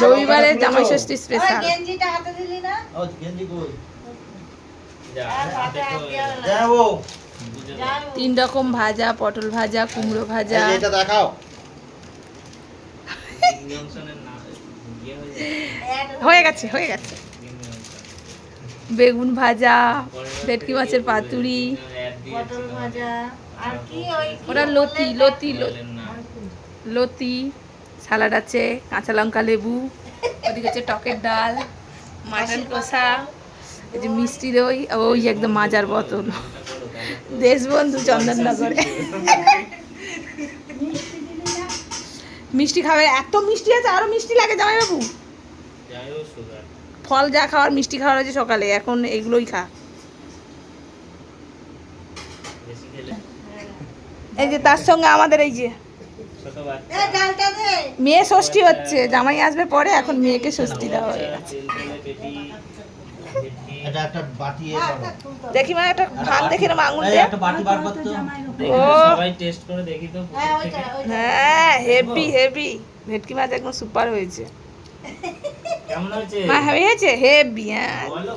রবিবারে জামাই ষষ্ঠী স্পেশাল। গেঞ্জিটা হাতে দিলি না? ও গেঞ্জি কই? যাও। 3 রকম ভাজা, পটল ভাজা, কুমড়ো ভাজা। এটা দেখাও। হয়ে গেছে হয়ে গেছে। বেগুন ভাজা, ভেটকি মাছের পাতুরি, পটল ভাজা আর কি ওই ওটা লতি লতি লতি, স্যালাড আছে, কাঁচা লঙ্কা লেবু, ওদিকে হচ্ছে টকের ডাল, মাটন কষা, এই যে মিষ্টি দই, ওই একদম মাজার বোতল, দেশবন্ধু চন্দননগরে। মিষ্টি খাবে, এত মিষ্টি আছে, আরো মিষ্টি লাগে জামাইবাবু? ফল যা খাওয়ার মিষ্টি খাওয়ার আছে সকালে, এখন এগুলোই খা। এই যে তার সঙ্গে আমাদের এই যে ডালটা দে। মেয়ে ষষ্ঠী হচ্ছে, জামাই আসবে পরে, এখন মেয়েকে ষষ্ঠী দেওয়া হয়ে গেছে। এটা একটা বাটি এ করো। দেখি মা একটা ভাগ দেখি না আঙুল এই দিয়ে। একটা বাটি বার কর তো। ও সবাই টেস্ট করে দেখি তো। হ্যাঁ ওইটা হ্যাঁ, হেভি হেভি, ভেটকি মাছ একদম সুপার হয়েছে। কেমন হয়েছে? মা হয়েছে হেভি। হ্যাঁ বলো।